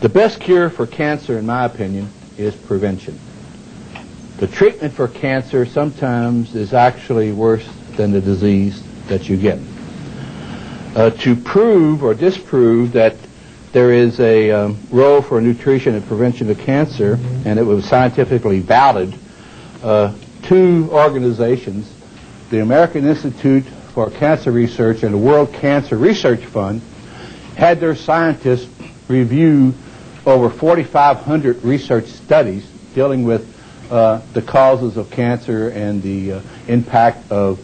The best cure for cancer, in my opinion, is prevention. The treatment for cancer sometimes is actually worse than the disease that you get. To prove or disprove that there is a role for nutrition in prevention of cancer, and it was scientifically valid, two organizations, the American Institute for Cancer Research and the World Cancer Research Fund, had their scientists review over 4,500 research studies dealing with the causes of cancer and the impact of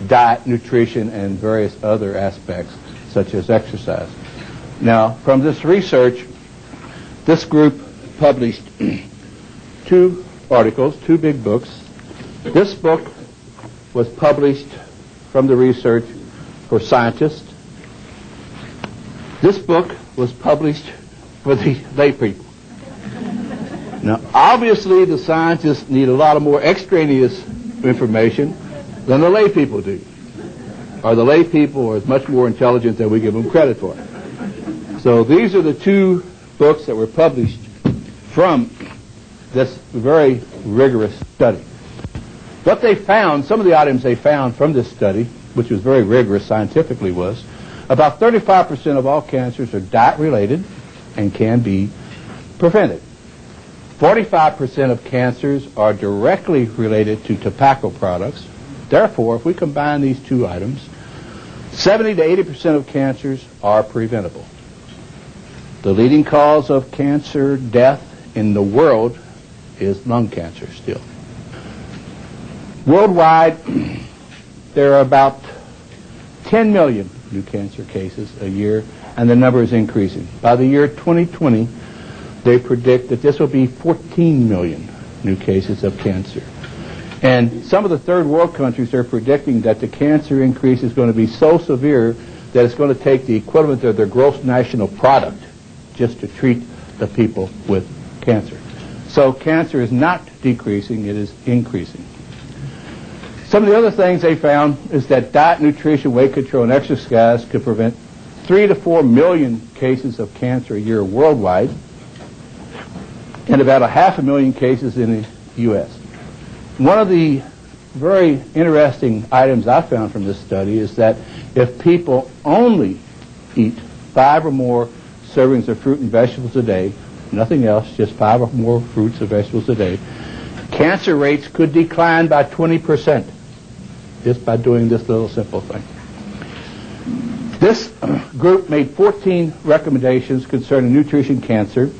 diet, nutrition, and various other aspects, such as exercise. Now, from this research, this group published two articles, two big books. This book was published from the research for scientists. This book was published for the lay people. Now, obviously, the scientists need a lot of more extraneous information than the lay people do. Or the lay people are much more intelligent than we give them credit for. So these are the two books that were published from this very rigorous study. What they found, some of the items they found from this study, which was very rigorous scientifically, was about 35% of all cancers are diet-related and can be prevented. 45% of cancers are directly related to tobacco products. Therefore, if we combine these two items, 70 to 80% of cancers are preventable. The leading cause of cancer death in the world is lung cancer still. Worldwide, there are about 10 million new cancer cases a year, and the number is increasing. By the year 2020, they predict that this will be 14 million new cases of cancer. And some of the third world countries are predicting that the cancer increase is going to be so severe that it's going to take the equivalent of their gross national product just to treat the people with cancer. So cancer is not decreasing, it is increasing. Some of the other things they found is that diet, nutrition, weight control, and exercise could prevent 3 to 4 million cases of cancer a year worldwide, and about 500,000 cases in the U.S. One of the very interesting items I found from this study is that if people only eat 5 or more servings of fruit and vegetables a day, nothing else, just 5 or more fruits or vegetables a day, cancer rates could decline by 20% just by doing this little simple thing. This group made 14 recommendations concerning nutrition cancer,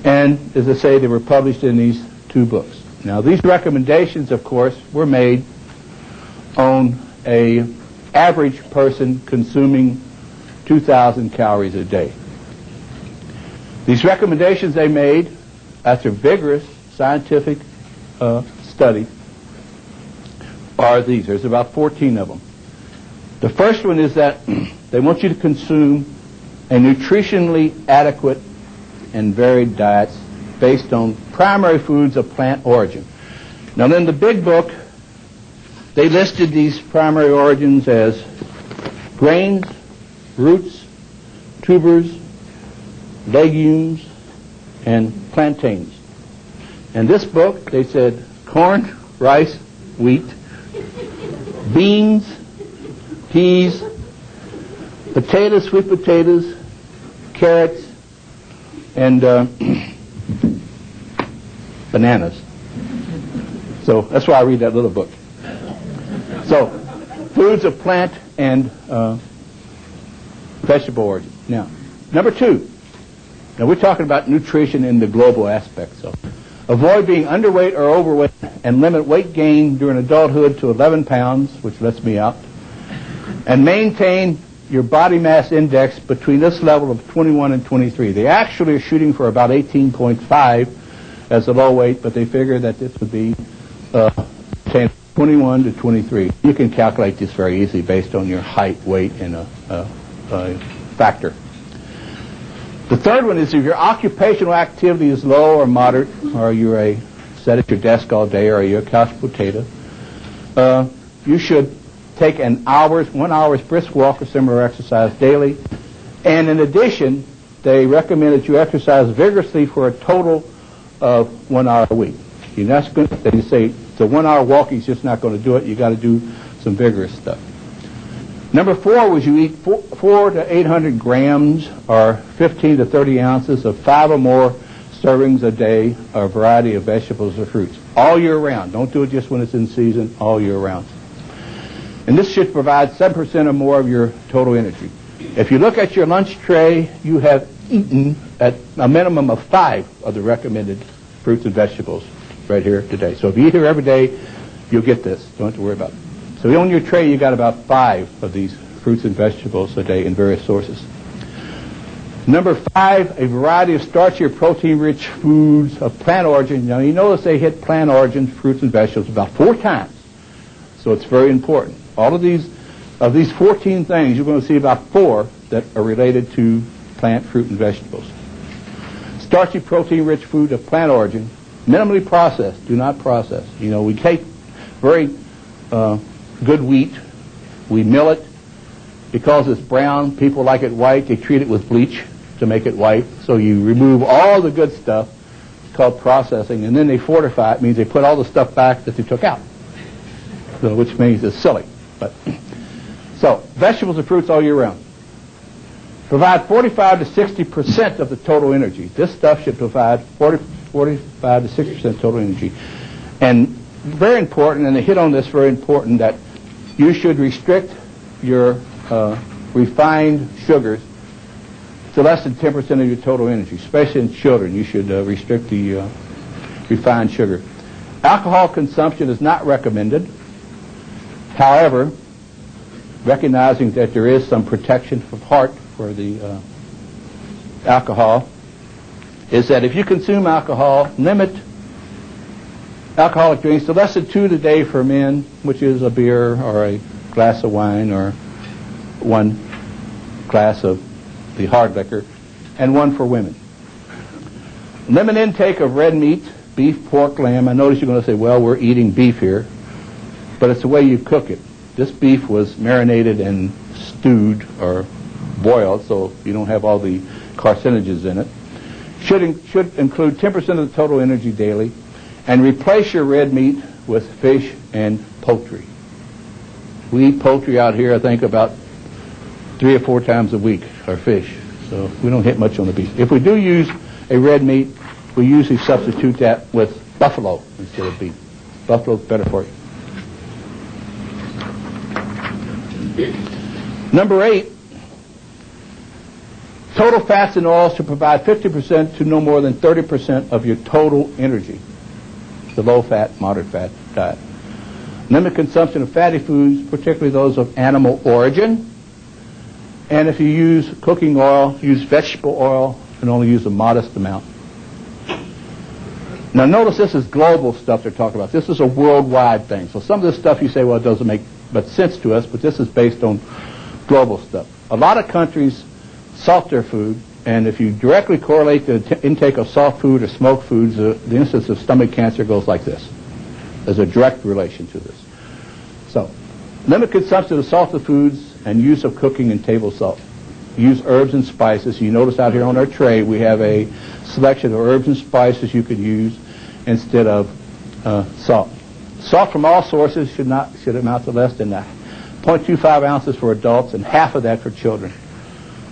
and as I say, they were published in these two books. Now, these recommendations, of course, were made on an average person consuming 2,000 calories a day. These recommendations they made after vigorous scientific study are these. There's about 14 of them. The first one is that they want you to consume a nutritionally adequate and varied diets based on primary foods of plant origin. Now, in the big book, they listed these primary origins as grains, roots, tubers, legumes, and plantains. In this book, they said corn, rice, wheat, beans, peas, potatoes, sweet potatoes, carrots, and bananas. So that's why I read that little book. So, foods of plant and vegetable origin. Now, number 2. Now, we're talking about nutrition in the global aspect. So, avoid being underweight or overweight and limit weight gain during adulthood to 11 pounds, which lets me out, and maintain your body mass index between this level of 21 and 23. They actually are shooting for about 18.5 as a low weight, but they figure that this would be 21 to 23. You can calculate this very easily based on your height, weight, and a factor. The third one is if your occupational activity is low or moderate, or you're sit at your desk all day, or you're a couch potato, you should take 1 hour's brisk walk or similar exercise daily. And in addition, they recommend that you exercise vigorously for a total of 1 hour a week. You're not going to, they say the 1 hour walking is just not going to do it. You got to do some vigorous stuff. Number 4 was you eat 4 to 800 grams or 15 to 30 ounces of 5 or more servings a day of a variety of vegetables or fruits all year round. Don't do it just when it's in season, all year round. And this should provide 7% or more of your total energy. If you look at your lunch tray, you have eaten at a minimum of 5 of the recommended fruits and vegetables right here today. So if you eat here every day, you'll get this. Don't have to worry about it. So on your tray, you got about 5 of these fruits and vegetables a day in various sources. Number 5, a variety of starchy or protein-rich foods of plant origin. Now, you notice they hit plant origin fruits and vegetables about 4 times. So it's very important. All of these 14 things, you're going to see about 4 that are related to plant, fruit, and vegetables. Starchy, protein-rich food of plant origin, minimally processed. Do not process. You know, we take very good wheat, we mill it. Because it's brown, people like it white. They treat it with bleach to make it white. So you remove all the good stuff. It's called processing. And then they fortify it. It means they put all the stuff back that they took out. So, which means it's silly. But so, vegetables and fruits all year round. Provide 45 to 60% of the total energy. This stuff should provide 45 to 60% total energy. And very important, and they hit on this, very important, that you should restrict your refined sugars to less than 10% of your total energy, especially in children. You should restrict the refined sugar. Alcohol consumption is not recommended. However, recognizing that there is some protection for heart for the alcohol, is that if you consume alcohol, limit alcoholic drinks to less than 2 a day for men, which is a beer or a glass of wine or 1 glass of the hard liquor, and 1 for women. Limit intake of red meat, beef, pork, lamb. I notice you're going to say, well, we're eating beef here, but it's the way you cook it. This beef was marinated and stewed or boiled, so you don't have all the carcinogens in it. Should include 10% of the total energy daily, and replace your red meat with fish and poultry. We eat poultry out here, I think, about 3 or 4 times a week, or fish. So we don't hit much on the beef. If we do use a red meat, we usually substitute that with buffalo instead of beef. Buffalo's better for you. Number 8, total fats and oils to provide 50% to no more than 30% of your total energy. The low-fat, moderate-fat diet. Limit consumption of fatty foods, particularly those of animal origin. And if you use cooking oil, use vegetable oil, and only use a modest amount. Now notice this is global stuff they're talking about. This is a worldwide thing. So some of this stuff you say, well, it doesn't make much sense to us, but this is based on global stuff. A lot of countries salt their food, and if you directly correlate the intake of salt food or smoked foods, the incidence of stomach cancer goes like this. There's a direct relation to this. So, limit consumption of salted foods and use of cooking and table salt. Use herbs and spices. You notice out here on our tray we have a selection of herbs and spices you could use instead of salt. Salt from all sources should amount to less than 0.25 ounces for adults and half of that for children.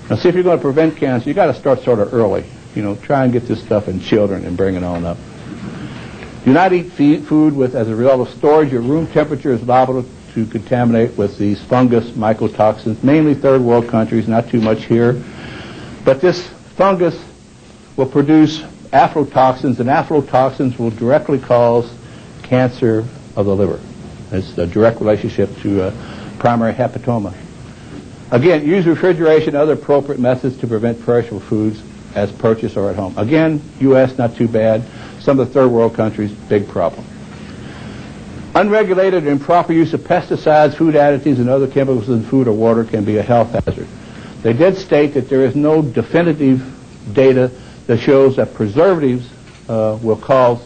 Now, see, if you're going to prevent cancer, you got to start sort of early. You know, try and get this stuff in children and bring it on up. Do not eat food with, as a result of storage, your room temperature is liable to contaminate with these fungus mycotoxins, mainly third world countries, not too much here. But this fungus will produce aflatoxins, and aflatoxins will directly cause cancer of the liver. It's a direct relationship to primary hepatoma. Again, use refrigeration and other appropriate methods to prevent perishable foods as purchased or at home. Again, U.S., not too bad. Some of the third world countries, big problem. Unregulated and improper use of pesticides, food additives, and other chemicals in food or water can be a health hazard. They did state that there is no definitive data that shows that preservatives will cause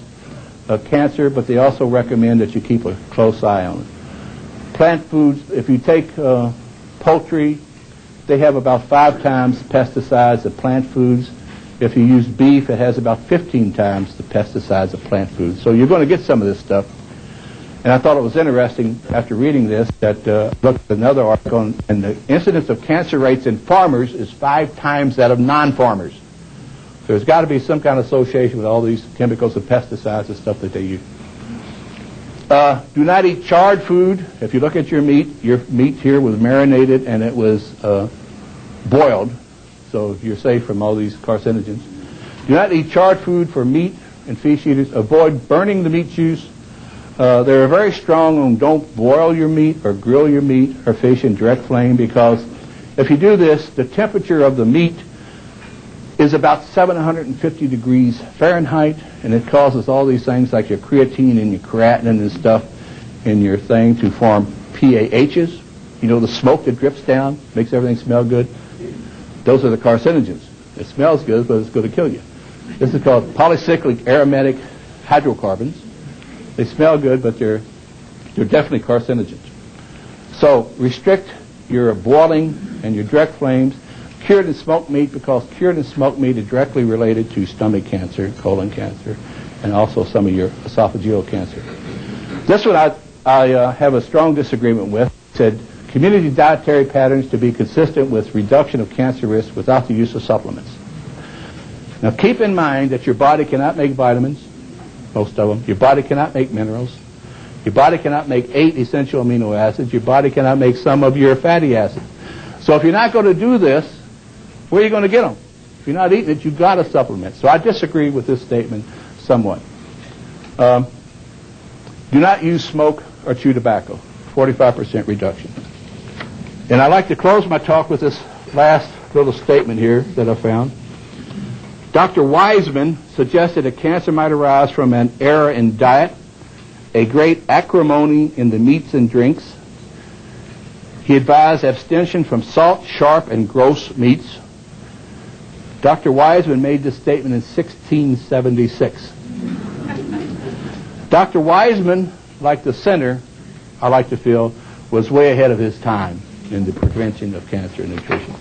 cancer, but they also recommend that you keep a close eye on it. Plant foods, if you take poultry, they have about 5 times pesticides of plant foods. If you use beef, it has about 15 times the pesticides of plant foods. So you're going to get some of this stuff. And I thought it was interesting after reading this that looked at another article, and the incidence of cancer rates in farmers is 5 times that of non-farmers. So there's got to be some kind of association with all these chemicals and pesticides and stuff that they use. Do not eat charred food. If you look at your meat here was marinated and it was boiled, so you're safe from all these carcinogens. Do not eat charred food for meat and fish eaters. Avoid burning the meat juice. They're very strong on don't boil your meat or grill your meat or fish in direct flame, because if you do this, the temperature of the meat is about 750 degrees Fahrenheit, and it causes all these things like your creatine and your creatinine and stuff in your thing to form PAHs. You know, the smoke that drips down makes everything smell good. Those are the carcinogens. It smells good, but it's going to kill you. This is called polycyclic aromatic hydrocarbons. They smell good, but they're definitely carcinogens. So restrict your boiling and your direct flames. Cured and smoked meat, because cured and smoked meat is directly related to stomach cancer, colon cancer, and also some of your esophageal cancer. This one I have a strong disagreement with. It said community dietary patterns to be consistent with reduction of cancer risk without the use of supplements. Now keep in mind that your body cannot make vitamins, most of them. Your body cannot make minerals. Your body cannot make 8 essential amino acids. Your body cannot make some of your fatty acids. So if you're not going to do this, where are you going to get them? If you're not eating it, you've got to supplement. So I disagree with this statement somewhat. Do not use smoke or chew tobacco. 45% reduction. And I'd like to close my talk with this last little statement here that I found. Dr. Wiseman suggested that cancer might arise from an error in diet, a great acrimony in the meats and drinks. He advised abstention from salt, sharp, and gross meats. Dr. Wiseman made this statement in 1676. Dr. Wiseman, like the center, I like to feel, was way ahead of his time in the prevention of cancer and nutrition.